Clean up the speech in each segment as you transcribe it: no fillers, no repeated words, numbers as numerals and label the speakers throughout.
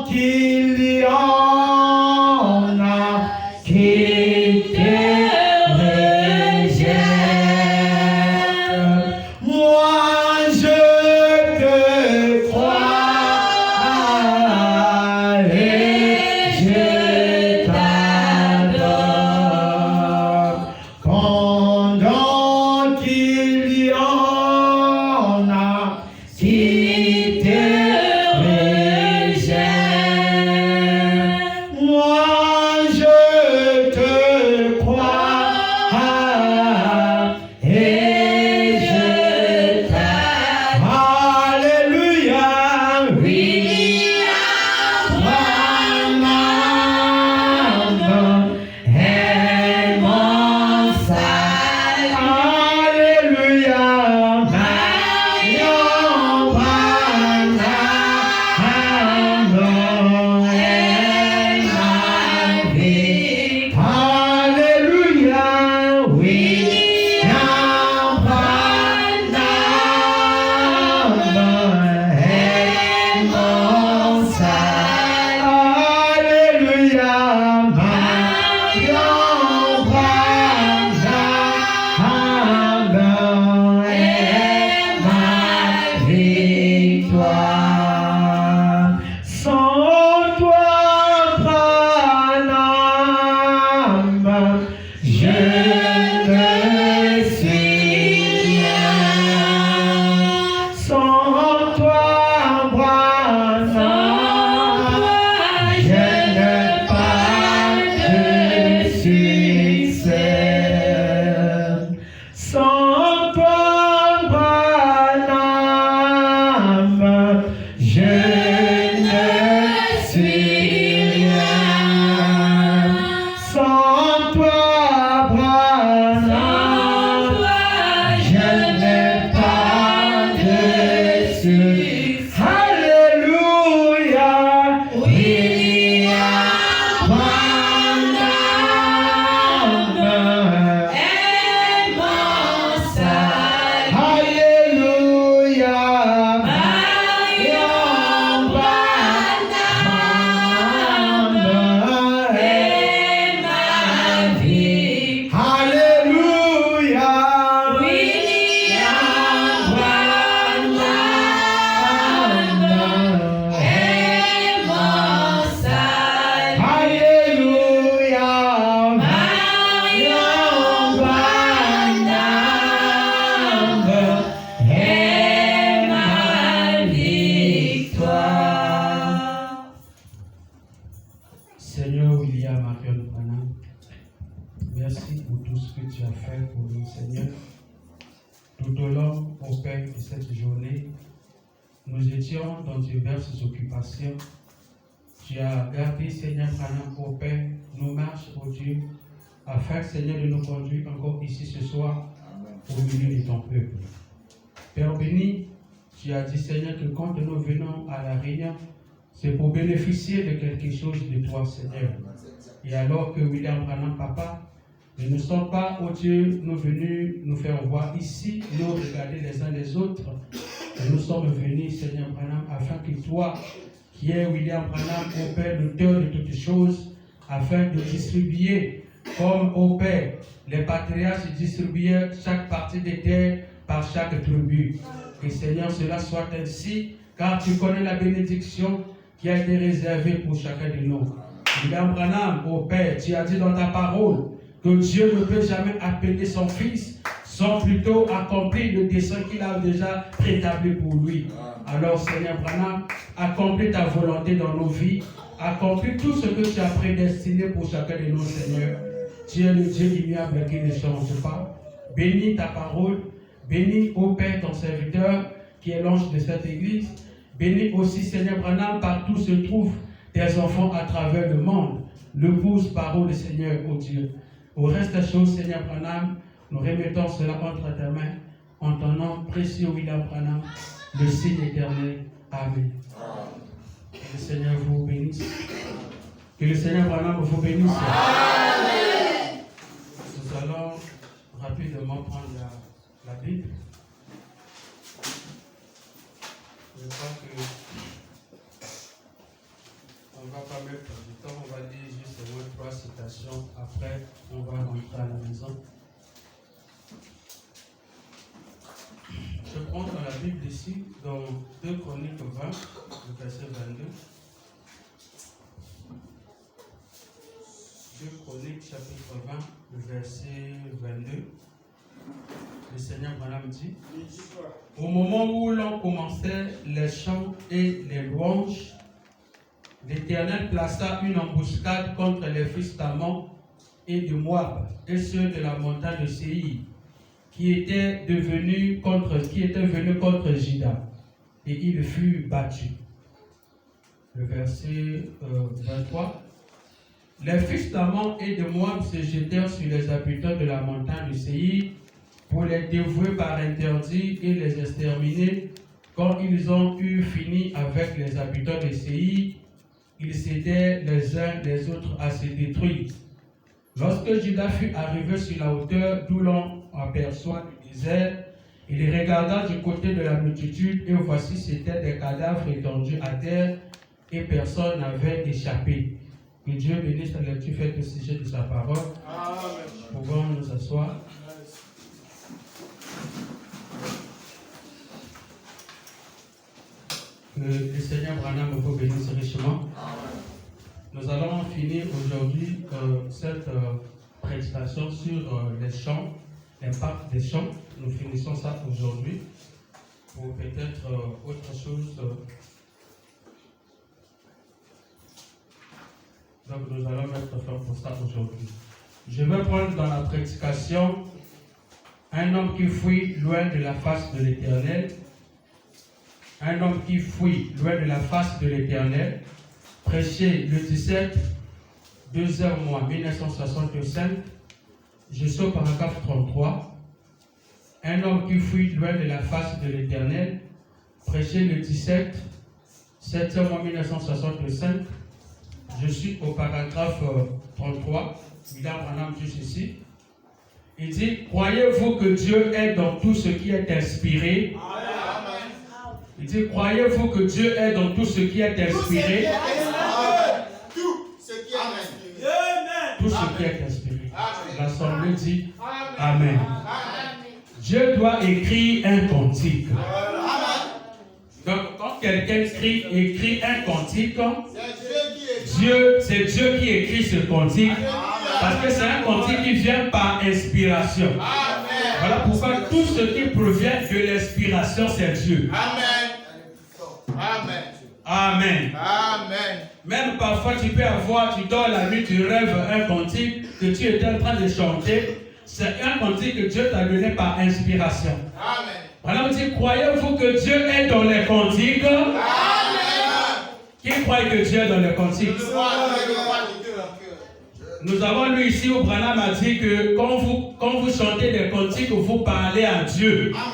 Speaker 1: qu'il y en a qui te rejettent, moi je te crois et je t'adore. Pendant qu'il y en a qui te rejettent, moi je te crois et je t'adore. Alléluia. William Branham est mon salut. Alléluia. William Branham est ma vie. Alléluia. William Branham est mon salut. Alléluia. William Branham est ma victoire. Sans toi, Branham, je ne suis rien. Sans toi, Branham, je n'ai pas de succès. Sans toi, Branham, je ne suis rien. Sans toi, Branham, je n'ai pas de succès. Alléluia. William Branham est mon salut. Alléluia. William Branham est ma vie. Alléluia. William Branham est mon salut. Alléluia. William Branham est ma victoire.
Speaker 2: Seigneur William Marion Branham, merci pour tout ce que tu as fait pour nous, Seigneur. Tout au long, au Père, de cette journée, nous étions dans diverses occupations. Tu as gardé, Seigneur Branham, au Père, nos marches, au Dieu, afin, Seigneur, de nous conduire encore ici ce soir, au milieu de ton peuple. Père béni, tu as dit, Seigneur, que quand nous venons à la réunion, c'est pour bénéficier de quelque chose de toi, Seigneur. Et alors que William Branham, Papa, nous ne sommes pas, oh Dieu, nous venus nous faire voir ici, nous regarder les uns les autres. Et nous sommes venus, Seigneur Branham, afin que toi, qui es William Branham, ô Père, l'auteur de toutes choses, afin de distribuer, comme ô Père, les patriarches distribuaient chaque partie des terres par chaque tribu. Que Seigneur, cela soit ainsi, car tu connais la bénédiction qui a été réservée pour chacun de nous. William Branham, ô Père, tu as dit dans ta parole que Dieu ne peut jamais appeler son fils sans plutôt accomplir le dessein qu'il a déjà établi pour lui. Alors Seigneur Branham, accomplis ta volonté dans nos vies, accomplis tout ce que tu as prédestiné pour chacun de nous, Seigneur. Tu es le Dieu immuable qui ne change pas. Bénis ta parole, bénis, ô Père, ton serviteur, qui est l'ange de cette église. Bénis aussi, Seigneur Branham, partout se trouvent tes enfants à travers le monde. L'épouse parole, Seigneur, ô Dieu. Au reste des choses, Seigneur Branham, nous remettons cela entre tes mains, en ton nom précieux, William Branham, le signe éternel. Amen. Que le Seigneur vous bénisse. Que le Seigneur Branham vous bénisse. Amen. Nous allons rapidement prendre la Bible. Je crois que On ne va pas mettre du temps, on va dire juste au moins 3 citations. Après, on va rentrer à la maison. Je prends dans la Bible ici, dans 2 Chroniques 20, le verset 22. 2 Chroniques chapitre 20, le verset 22. Le Seigneur Branham dit: au moment où l'on commençait les chants et les louanges, l'Éternel plaça une embuscade contre les fils d'Ammon et de Moab et ceux de la montagne de Séir, qui étaient venus contre Juda, et il fut battu. Le verset 23. Les fils d'Ammon et de Moab se jetèrent sur les habitants de la montagne de Séir pour les dévouer par interdit et les exterminer. Quand ils ont eu fini avec les habitants de Séir, ils s'aidaient les uns les autres à se détruire. Lorsque Juda fut arrivé sur la hauteur d'où l'on aperçoit le désert, il regarda du côté de la multitude et voici c'étaient des cadavres étendus à terre et personne n'avait échappé. Que Dieu bénisse la lecture faite au sujet de sa parole. Amen. Pouvons nous asseoir. Que le Seigneur Branham vous bénisse richement. Nous allons finir aujourd'hui cette prédication sur les chants, l'impact des chants. Nous finissons ça aujourd'hui pour peut-être autre chose. Donc nous allons mettre fin pour ça aujourd'hui. Je vais prendre dans la prédication un homme qui fuit loin de la face de l'Éternel. Un homme qui fuit loin de la face de l'Éternel. Prêché le 17, 2h mois 1965. Je suis au paragraphe 33. Un homme qui fuit loin de la face de l'Éternel. Prêché le 17, 7h mois 1965. Je suis au paragraphe 33. William Branham dit ceci. Il dit: croyez-vous que Dieu est dans tout ce qui est inspiré? Amen. Il dit: croyez-vous que Dieu est dans tout ce qui est inspiré?
Speaker 3: Tout ce qui est inspiré.
Speaker 2: Tout ce qui est inspiré. L'Assemblée dit Amen. Dieu doit écrire un cantique. Donc, quand quelqu'un écrit un cantique, c'est Dieu qui écrit ce cantique, parce que c'est un cantique qui vient par inspiration. Amen. Voilà pourquoi tout ce qui provient de l'inspiration, c'est Dieu. Amen. Amen. Amen. Amen. Même parfois, tu dors la nuit, tu rêves un cantique que tu étais en train de chanter. C'est un cantique que Dieu t'a donné par inspiration. Amen. Voilà, on dit: croyez-vous que Dieu est dans les cantiques? Amen. Qui croit que Dieu est dans les cantiques? Nous avons lu ici où Branham a dit que quand vous chantez des cantiques, vous parlez à Dieu. Amen.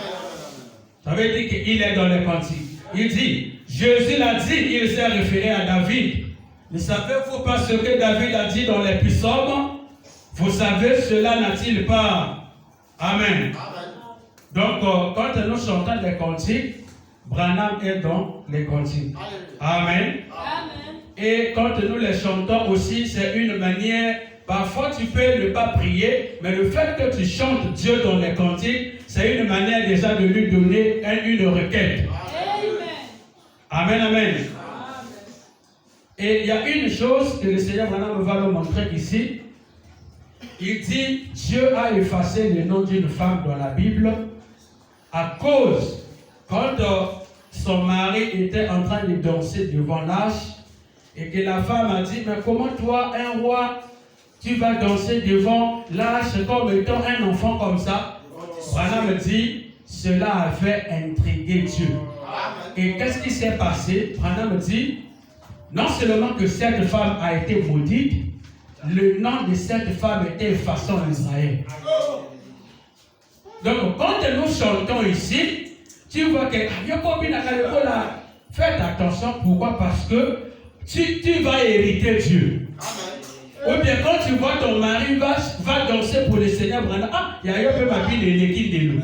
Speaker 2: Ça veut dire qu'il est dans les cantiques. Il dit, Jésus l'a dit, il s'est référé à David. Ne savez-vous pas ce que David a dit dans les psaumes? Vous savez, cela n'a-t-il pas? Amen. Amen. Donc, quand nous chantons des cantiques, Branham est dans les cantiques. Amen. Amen. Et quand nous les chantons aussi, c'est une manière, parfois tu peux ne pas prier, mais le fait que tu chantes Dieu dans les cantiques, c'est une manière déjà de lui donner une requête. Amen. Amen. Amen. Et il y a une chose que le Seigneur Branham va nous montrer ici. Il dit: Dieu a effacé le nom d'une femme dans la Bible à cause, quand son mari était en train de danser devant l'arche, et que la femme a dit: mais comment toi, un roi, tu vas danser devant l'arche comme étant un enfant comme ça? Branham dit: cela avait intrigué Dieu. Et qu'est-ce qui s'est passé? Branham dit: non seulement que cette femme a été maudite, le nom de cette femme était effacé en Israël. Donc, quand nous chantons ici, tu vois que faites attention. Pourquoi? Parce que tu vas hériter Dieu. Amen. Ou bien quand tu vois ton mari va danser pour le Seigneur, il y a un peu ma vie de l'équipe de nous.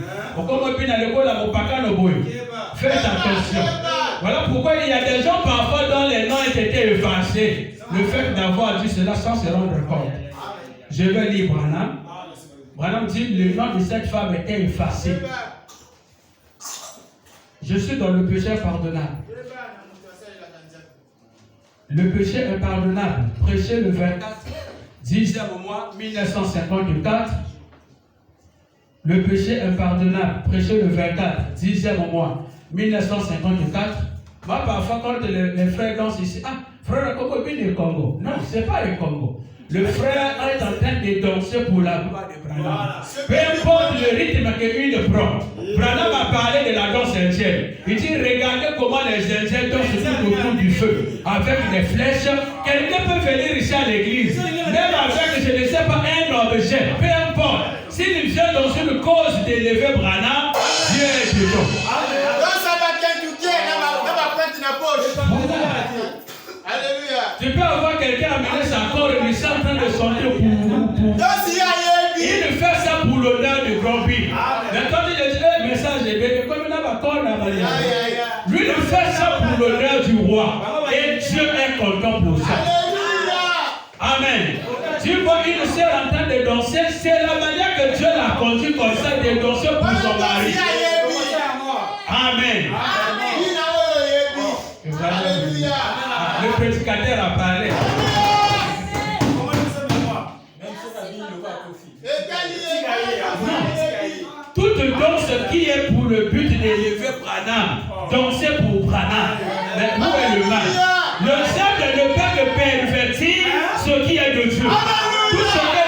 Speaker 2: Faites attention.
Speaker 1: Voilà pourquoi il y a des gens parfois dont les noms ont été effacés. Le fait d'avoir dit cela sans se rendre compte. Je vais lire Branham. Branham dit le nom de cette femme était effacé. Je suis dans le péché impardonnable. Le péché impardonnable, prêché le 24, 10e mois 1954. Le péché impardonnable, prêché le 24, 10e mois 1954. Moi, parfois, quand les frères dansent ici, ah, frère Congo, bien le Congo. Non, ce n'est pas le Congo. Le frère est en train de danser pour la gloire de Branham. Peu importe le rythme que lui prend. Branham a parlé de la danse indienne. Il dit, regardez comment les Indiens dansent autour du feu, avec des flèches. Quelqu'un peut venir ici à l'église, même avec, je ne sais pas, un objet. Peu importe. S'il vient dans une cause d'élever Branham, Dieu est dedans. Tu peux avoir quelqu'un amener sa corde et lui est en train de chanter pour. Il fait ça pour l'honneur du grand pays. Mais quand il dit le message est bien, comme il n'a pas corde à Maria. Lui, il fait ça pour l'honneur du roi. Et Dieu est content pour ça. Amen. Tu vois, il s'est en train de danser. C'est la manière que Dieu l'a conduit comme ça, de danser pour son mari. Amen. Le prédicateur a parlé. Toute danse qui est pour le but d'élever Branham, danser pour Branham. Mais où est le mal? Le diable ne peut que pervertir ce qui est de Dieu. Tout ce que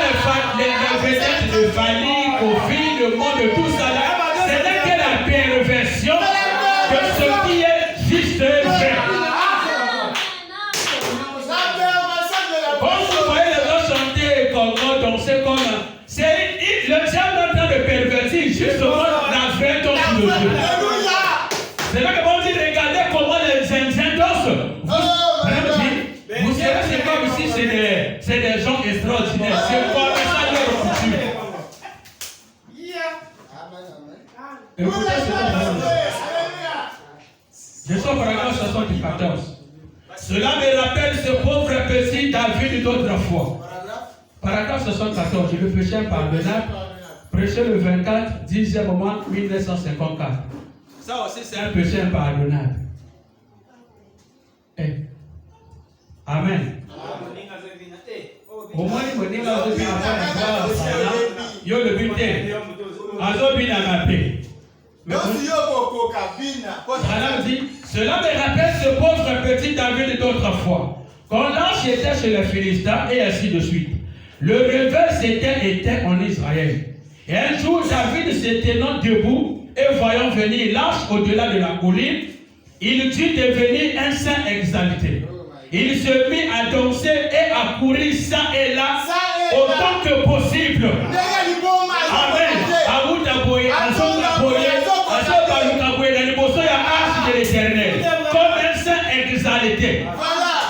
Speaker 1: les vedettes de famille, au fil, le monde, tout ça là, ce n'est que la perversion de ce qui est juste vrai. Danser comme c'est le diable en train de pervertir justement la vraie danse de Dieu. C'est là que on dit regardez comment les Indiens dansent. Vous savez c'est comme si c'est des gens extraordinaires. C'est comme ça leur coutume. Écoutez ce que je suis au paragraphe 74. Cela me rappelle ce pauvre petit David d'autrefois. Paragraphe 74, le péché impardonnable, prêché le 24, 10e mois 1954. Ça aussi, c'est un péché impardonnable. Eh. Amen. Au moins, il y a le butin. Azobina ma paix. Cela me rappelle ce pauvre petit David d'autrefois. Quand l'ange était chez les Philistins, et ainsi de suite. Le réveil s'était éteint en Israël. Et un jour, David se tenant debout et voyant venir l'ange au-delà de la colline, il dut devenir un saint exalté. Il se mit à danser et à courir ça et là autant que possible. Amen. Comme un saint exalté.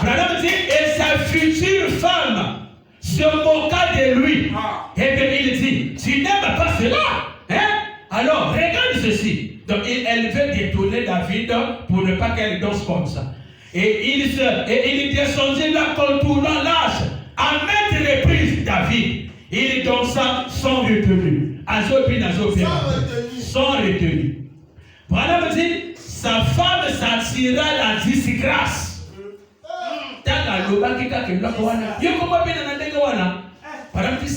Speaker 1: Branham dit, et sa future femme se moqua de lui. Et bien il dit, tu n'aimes pas cela, hein? Alors regarde ceci. Donc elle veut détourner David pour ne pas qu'elle danse comme ça. Et il descendit là contournant l'âge. À maintes reprises, David, il dansa sans retenue. Sans retenue. Branham dit, sa femme s'attira la disgrâce.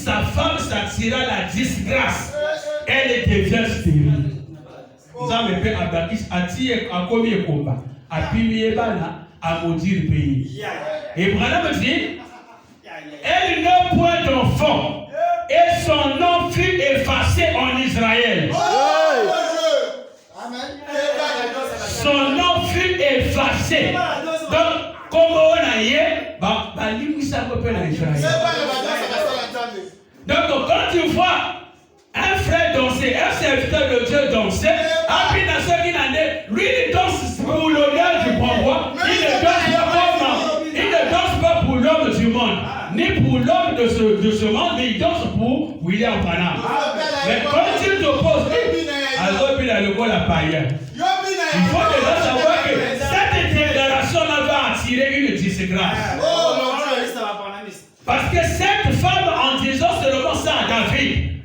Speaker 1: Sa femme s'attira la disgrâce. Elle devient stérile. Nous avons fait Abakis attirer à combien de combats, à piller à maudire le pays. Et Branham dit, elle n'a point d'enfant et son nom fut effacé en Israël. Son nom fut effacé. Donc, comme on a hier, donc quand tu vois un frère danser, un serviteur de Dieu danser, lui il danse pour l'honneur du pouvoir, il ne danse pas pour l'homme du monde, ni pour l'homme de ce monde, mais il danse pour William Branham. Mais quand tu te poses, il faut déjà savoir que disgrâce.
Speaker 3: Oh mon Dieu.
Speaker 1: Parce que cette femme, en disant seulement ça à David,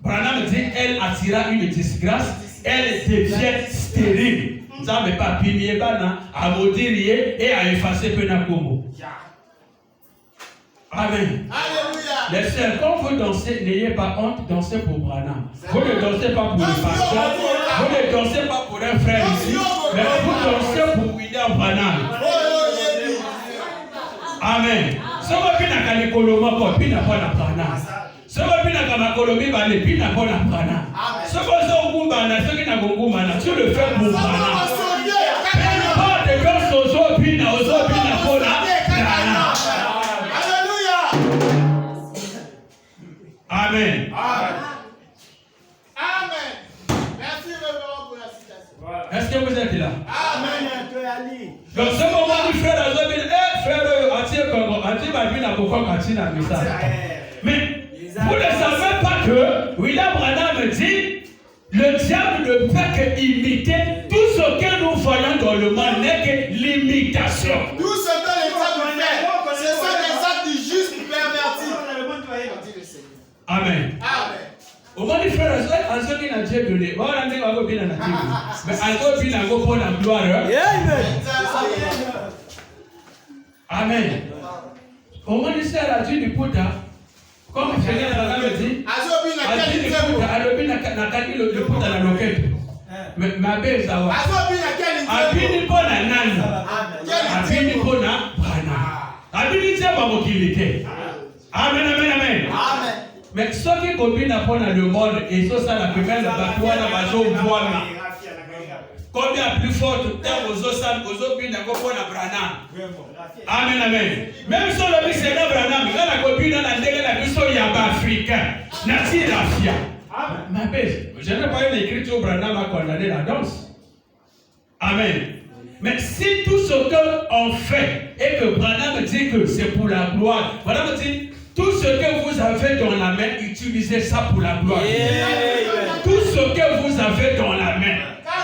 Speaker 1: Branham dit, elle attira une disgrâce, elle devient stérile. Nous n'avons pas pigné, à maudire et à effacer Penakomo. Amen.
Speaker 3: Alléluia.
Speaker 1: Les sœurs, quand vous dansez, n'ayez pas honte, dansez pour Branham. Vous ne dansez pas pour le pasteur, vous ne dansez pas pour un frère ici, mais vous dansez pour William Branham. Amen. Ce que vous avez dit, Koloma, vous n'avez pas de Branham. Ce que vous avez dit, Koloma, vous n'avez pas de Branham. Ce que vous avez dit, tu le fais pour Branham. Pas de gens aujourd'hui, aujourd'hui, pour Branham. Amen.
Speaker 3: Amen. Merci révérend pour la citation.
Speaker 1: Est-ce que vous êtes là?
Speaker 3: Amen.
Speaker 1: Dans ce moment où frère Azobin, frère mais vous ne savez pas que William Branham dit le diable ne peut que imiter tout ce que nous voyons dans le monde n'est que l'imitation.
Speaker 3: Tout ce que les diable fait, ce sont des actes du juste pervertis.
Speaker 1: Amen.
Speaker 3: Amen.
Speaker 1: Au moins, les frères, Azobin a Dieu donné. Voilà, mais Azobin a Dieu. Mais Azobin a Dieu pour la gloire. Amen. Au moins, les frères a Dieu du Pouta. Comme le Seigneur Branham dit,
Speaker 3: Azobin a quel
Speaker 1: le Pouta la loquette. Mais ma belle, ça va.
Speaker 3: Azobin a quel
Speaker 1: Abini pona nani. Abini pona Branham. Abini tiaba mokilite. Amen, amen, amen.
Speaker 3: Amen.
Speaker 1: Mais ce qui combine pour le monde et ça la première bataille la maison voilà. Combien plus forte aux autres pour la Branham. Amen, amen. Même si le Seigneur Branham, quand la copine a la mission yaba africain, nati rafia. Ma belle, je n'ai pas eu l'écriture Branham a condamné la danse. Amen. Mais si tout ce qu'on fait et que Branham dit que c'est pour la gloire, Branham dit tout ce que vous avez dans la main, utilisez ça pour la gloire. Tout ce que vous avez dans la main.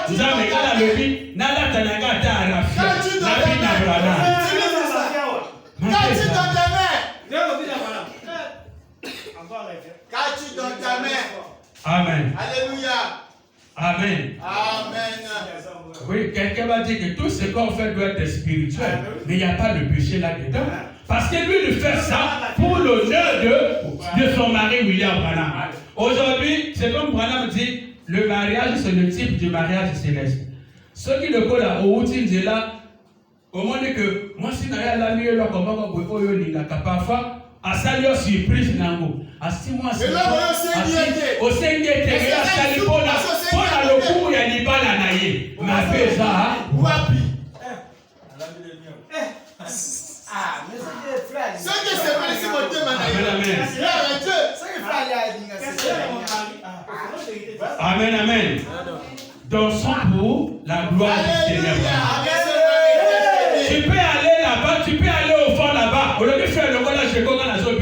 Speaker 1: Vous avez le vie, nala tanaga ta rafia. Nabi na Branham.
Speaker 3: Qu'as-tu dans ta main? Qu'as-tu dans ta main?
Speaker 1: Amen.
Speaker 3: Alléluia.
Speaker 1: Amen.
Speaker 3: Amen.
Speaker 1: Oui, quelqu'un va dire que tout ce qu'on fait doit être spirituel, mais il n'y a pas de péché là-dedans. Parce que lui, il fait ça pour l'honneur de son mari William Branham. Aujourd'hui, c'est comme Branham dit, le mariage, c'est le type du mariage céleste. Ceux qui le collent au outil de là, au moment que moi, si je suis là, je suis parfois, à ça, il y a surprise. À 6 mois, c'est au Seigneur, pour la locure, il y a des balles à naïe. Ma fait ça,
Speaker 3: Wapi. Ce que c'est pas laissé mon Dieu,
Speaker 1: Amen, amen. Dansons pour la gloire du Seigneur. Tu peux aller là-bas, tu peux aller au fond là-bas. Au lieu de faire le voilà, je connais la zone.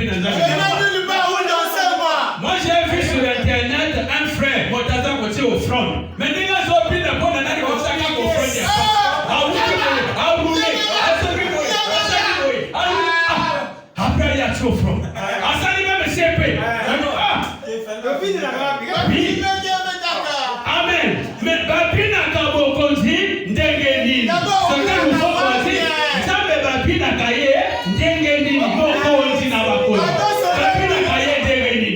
Speaker 1: Moi, j'ai vu sur internet un frère, mon tata côté au front. Mais les gars, ils ont pris la bonne année comme ça, qui au front. Après, il y a tout au front. À ça, il va me CP. Amen. Mais Babina Kabo Konzi, Ndengeni. Ce que nous faisons dire, ça me Babina Kaye, Ndengeni, Bokonzi Nabakoni. Babina Kaye, Ndengeni.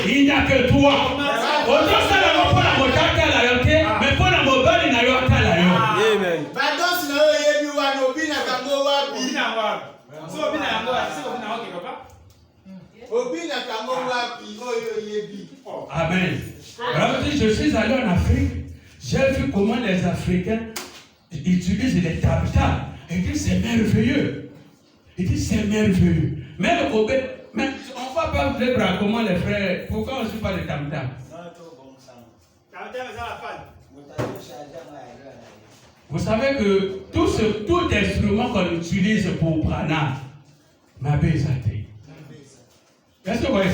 Speaker 1: Il n'y a que toi. Mais pour la mobile, il n'y a pas la Amen. Alors, je suis allé en Afrique. J'ai vu comment les Africains utilisent les tam-tams. Il dit c'est merveilleux. Il dit c'est merveilleux. Même au mais on ne va pas vous dire comment les frères. Pourquoi on ne suit pas les tam-tams? Vous savez que tout instrument qu'on utilise pour Branham, ma paix est athée. Qu'est-ce que vous voyez?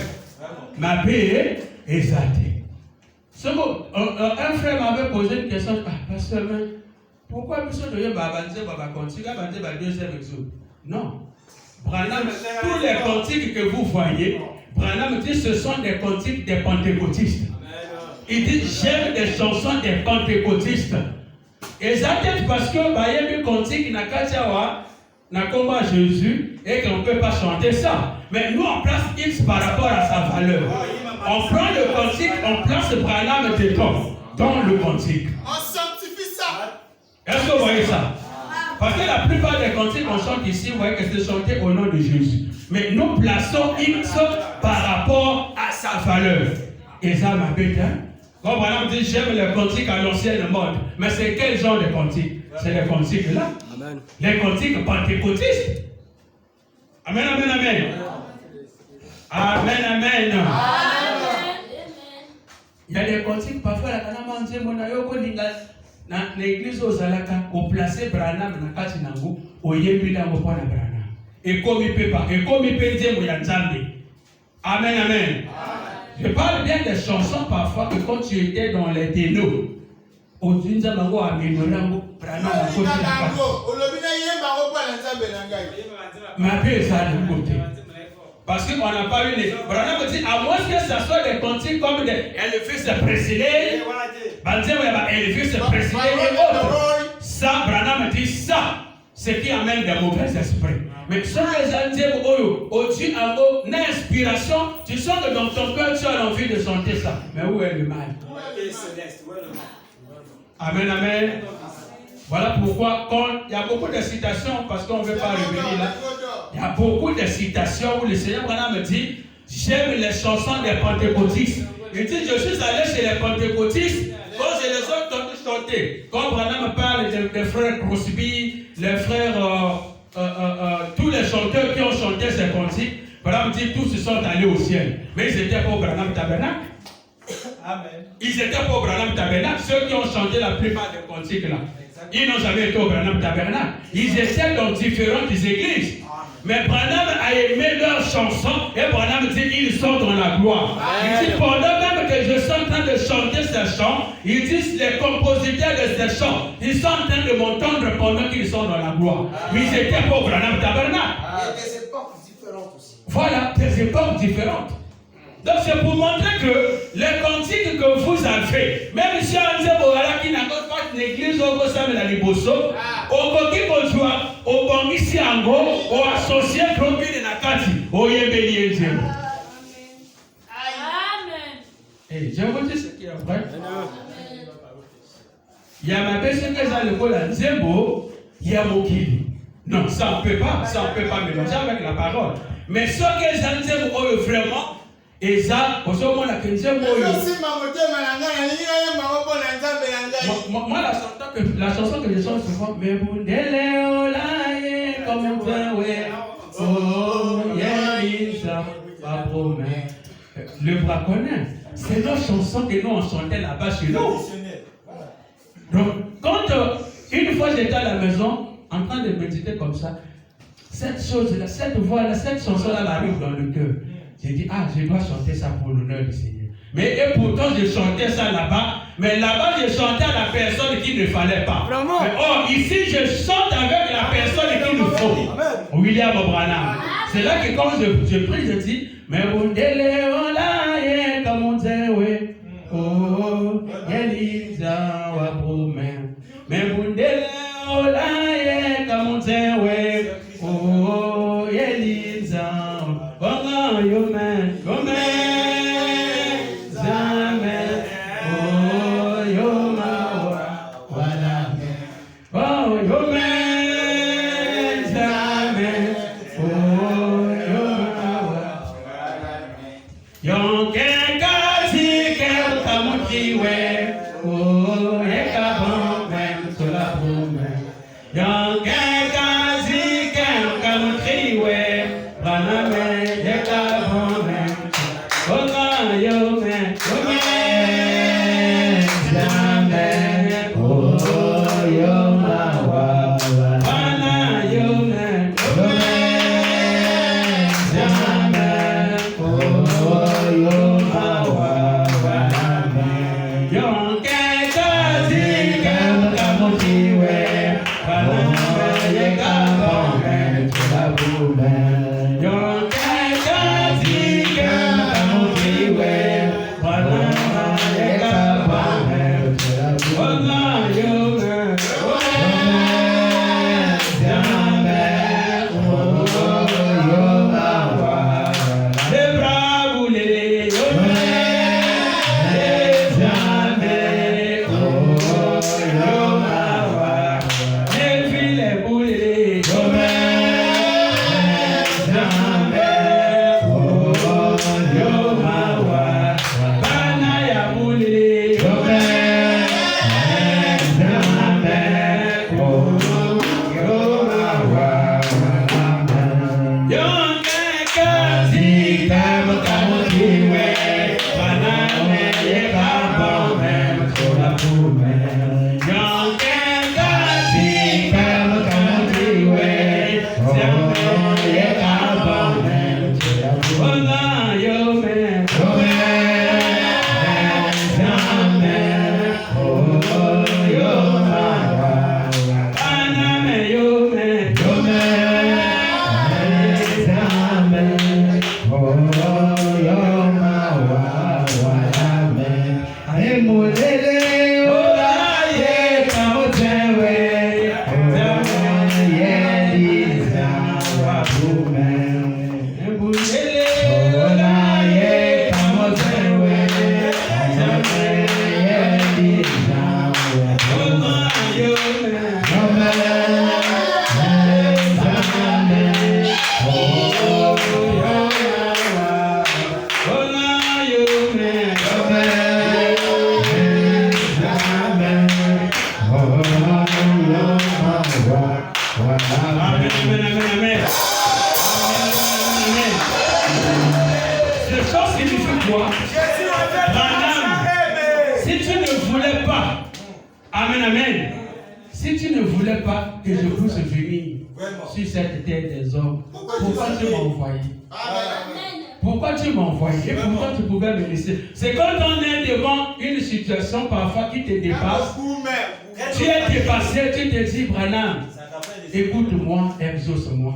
Speaker 1: Ma paix est athée. Un frère m'avait posé une question. Ah, pasteur, pourquoi vous devez continuer à deuxième exode? Non. Branham, tous les cantiques que vous voyez, Branham dit ce sont des cantiques des pentecôtistes. Il dit j'aime des chansons des pentecôtistes. Et ça peut-être parce que il y a des cantiques n'a combat Jésus et qu'on ne peut pas chanter ça. Mais nous on place X par rapport à sa valeur. On prend le cantique, on place Branham dedans, dans le cantique.
Speaker 3: On sanctifie ça.
Speaker 1: Est-ce que vous voyez ça? Parce que la plupart des cantiques qu'on chante ici, vous voyez que c'est chanté au nom de Jésus. Mais nous plaçons X par rapport à sa valeur. Et ça m'appelle, quand Branham dit j'aime les cantiques à l'ancienne mode. Mais c'est quel genre de cantiques? C'est les cantiques là. Amen. Les cantiques pentecôtistes. Amen, amen, amen. Amen, amen. Amen. Il y a des cantiques parfois la kanama nze mona yoko linga na l'église ozalaka au placer Branham na kati nango oyembi nango pona Branham. Et comme il peut pas, et comme il peut dire moya nzambe. Amen, amen. Je parle bien des chansons parfois que quand tu étais dans les dénos, au Zinza Mango a Ménorango, Branham a côté. Mais après ça de côté. Parce qu'on n'a pas eu les. Branham dit, à moins que ça soit des cantiques comme des élephants se précéder, élephants se précéder et autres. Ça, Branham dit ça, ce qui amène des mauvais esprits. Mais ce que les gens au-dessus en inspiration, tu sens que dans ton cœur tu as envie de chanter ça. Mais où est le mal? Amen, amen. Voilà pourquoi quand il y a beaucoup de citations, parce qu'on ne veut pas revenir là, il y a beaucoup de citations où le Seigneur Branham me dit, j'aime les chansons des pentecôtistes. Il dit, je suis allé chez les pentecôtistes, quand je les ai entendus chanter. Quand Branham parle des frères Crosby, les frères, tous les chanteurs qui ont chanté ces cantiques, Branham dit, tous se sont allés au ciel. Mais ils n'étaient pas au Branham Tabernacle. Amen. Ils étaient pas au Branham Tabernacle, ceux qui ont chanté la plupart des cantiques là. Ils n'ont jamais été au Branham Tabernacle. Ils étaient dans différentes églises. Mais Branham a aimé leurs chansons et Branham dit ils sont dans la gloire. Il dit pendant même que je suis en train de chanter ces chants, ils disent les compositeurs de ces chants, ils sont en train de m'entendre pendant qu'ils sont dans la gloire. Mais ils étaient pas au Branham Tabernacle.
Speaker 4: Il y a des époques différentes aussi.
Speaker 1: Voilà, des époques différentes. Donc c'est pour montrer que les cantiques que vous avez, même si on dit qui n'a pas une église au Gossam la Liboso, au Koki Bozua, au Bangisi Ango, au associé Kropi de Nakati, au Yébéli Nzembo. Amen. Et je vous dis ce qui est vrai. Il y a ma personne qui est à l'école à Nzembo, il y a Mokili. Non, ça on ne peut pas mélanger avec la parole. Mais ce qui est à Nzembo, vraiment, et ça, au moment la quinzième moi, la chanson que je chante souvent, mais vous n'êtes comme un vrai, oh, y'a pas promet. Le braconnet, c'est nos chansons que nous on chantait là-bas chez nous. Donc, quand une fois j'étais à la maison, en train de méditer comme ça, cette chose-là, cette voix-là, cette chanson-là m'arrive dans le cœur. J'ai dit, je dois chanter ça pour l'honneur du Seigneur. Mais et pourtant, je chantais ça là-bas. Mais là-bas, je chantais à la personne qu'il ne fallait pas. Vraiment? Mais ici, je chante avec la personne qu'il nous faut. Amen. William Branham. C'est là que quand je prie, je dis, mais vous délé, on l'a, comme on dit, oui. Oh, Yelisa, wa promet. Mais vous délé, on l'a, comme on dit, oui. Oh, Yelisa. Oh, you man, oh man, Zaman, oh, you man, oh, you man, Zaman, oh, you man, yon kenkazi kentamukiwe, oh, yekabon même sur la promesse, yon kenkazi kentamukiwe, baname. Pourquoi tu m'as envoyé? Et pourquoi tu pouvais me laisser? C'est quand on est devant une situation parfois qui te dépasse. Tu es dépassé, tu te dis, Branham, écoute-moi, exauce-moi.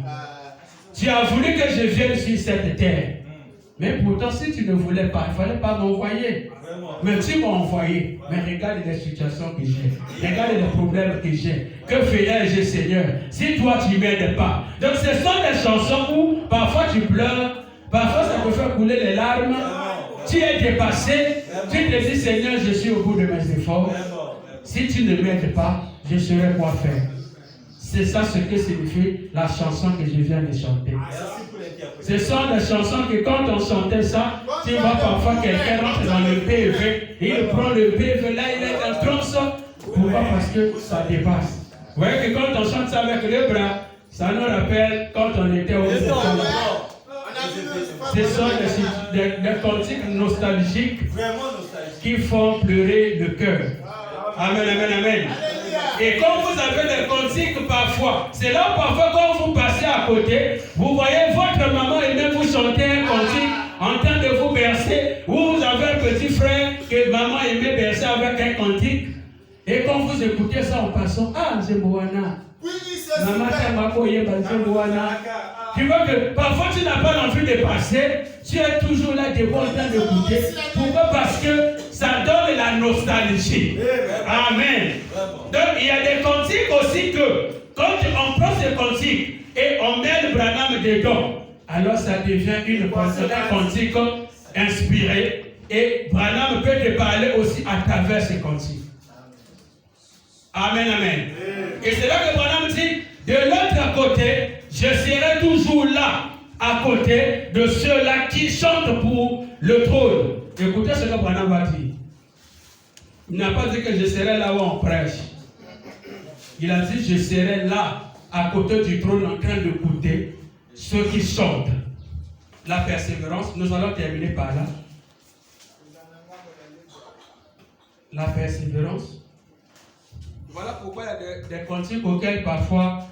Speaker 1: Tu as voulu que je vienne sur cette terre. Mais pourtant, si tu ne voulais pas, il ne fallait pas m'envoyer. Mais tu m'as envoyé. Mais regarde les situations que j'ai. Regarde les problèmes que j'ai. Que ferais-je, Seigneur, si toi tu ne m'aides pas? Donc ce sont des chansons où parfois tu pleures, parfois ça te fait couler les larmes. Tu es dépassé. Tu te dis, Seigneur, je suis au bout de mes efforts. Si tu ne m'aides pas, je saurais quoi faire. C'est ça ce que signifie la chanson que je viens de chanter. Ce sont des chansons que quand on chantait ça, tu vois parfois quelqu'un rentre dans le PV, il prend le PV, là il est en transe. Pourquoi? Parce que ça dépasse. Vous voyez que quand on chante ça avec les bras, ça nous rappelle quand on était au Bénin. Ce sont des cantiques nostalgiques qui font pleurer le cœur. Amen, amen, amen. Et quand vous avez des cantiques parfois, c'est là parfois quand vous passez à côté, vous voyez votre maman et même vous chanter un cantique en train de vous bercer, ou vous avez un petit frère que maman aimait bercer avec un cantique. Et quand vous écoutez ça en passant, ah, Zembouana, maman Tamakoye, Zembouana. Tu vois que parfois tu n'as pas envie de passer, tu es toujours là devant en train d'écouter. Pourquoi? Parce que ça donne la nostalgie. Amen. Donc il y a des cantiques aussi que quand on prend ces cantiques et on met le Branham dedans, alors ça devient un cantique inspiré et Branham peut te parler aussi à travers ces cantiques. Amen, amen. Et c'est là que Branham dit, de l'autre côté, je serai toujours là, à côté de ceux-là qui chantent pour le trône. Écoutez ce que Branham va dire. Il n'a pas dit que je serai là où on prêche. Il a dit, je serai là, à côté du trône, en train d'écouter ceux qui chantent. La persévérance, nous allons terminer par là. La persévérance. Voilà pourquoi il y a des cantiques auxquels parfois,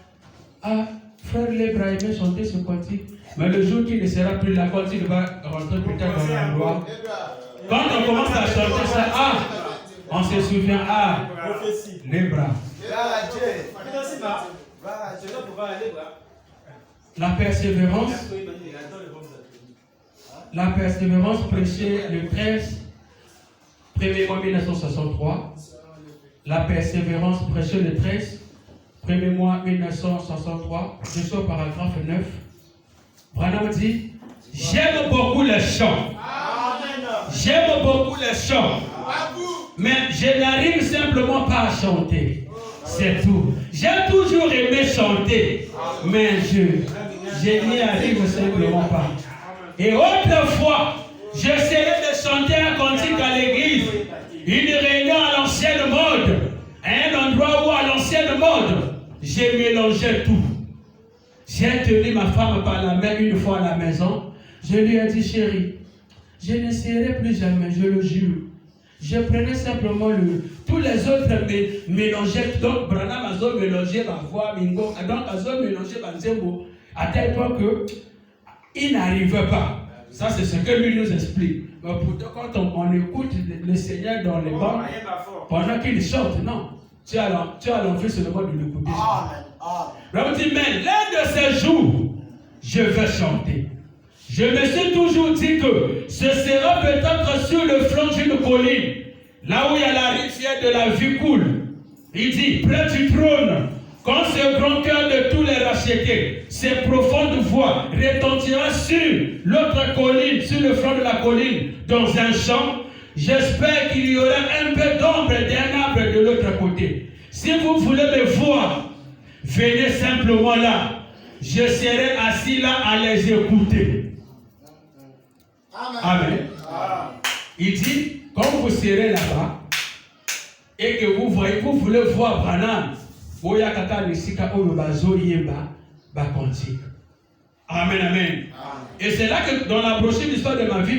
Speaker 1: ah, frère Lebra aimait chanter ce cantique, mais le jour qu'il ne sera plus là, quand il va rentrer peut-être dans la loi, quand on commence à chanter ça, ah, on se souvient, ah, Lebra. La persévérance prêchée le 13 1er mois 1963. La persévérance prêchée le 13 1er mois 1963. Je suis au paragraphe 9. Branham dit, j'aime beaucoup les chants. J'aime beaucoup les chants. Mais je n'arrive simplement pas à chanter. C'est tout. J'ai toujours aimé chanter. Mais je n'y arrive simplement pas. Et autrefois, j'essayais de chanter un cantique à l'église. Une réunion à l'ancienne mode. Un endroit où à l'ancienne mode, j'ai mélangé tout. J'ai tenu ma femme par la main une fois à la maison. Je lui ai dit, chérie, je n'essaierai plus jamais, je le jure. Je prenais simplement tous les autres mélangeaient. Donc, Branham a mélangé ma voix, Mingo. Donc, a mélangé ma zembo. À tel point qu'il n'arrivait pas. Ça, c'est ce que lui nous explique. Mais pourtant, quand on écoute le Seigneur dans les bancs, pendant qu'il chante, non. Tu as l'envie seulement de l'écouter. Amen. Dit, mais l'un de ces jours, je vais chanter. Je me suis toujours dit que ce sera peut-être sur le flanc d'une colline, là où il y a la rivière de la vie coule. Il dit, près du trône, quand ce grand cœur de tous les rachetés, ces profondes voix retentira sur l'autre colline, sur le flanc de la colline, dans un champ, j'espère qu'il y aura un peu d'ombre d'un arbre de l'autre côté. Si vous voulez me voir, venez simplement là. Je serai assis là à les écouter. Amen. Il dit, quand vous serez là-bas, et que vous voyez, vous voulez voir Branham, Amen, amen. Et c'est là que dans la brochure d'histoire de ma vie,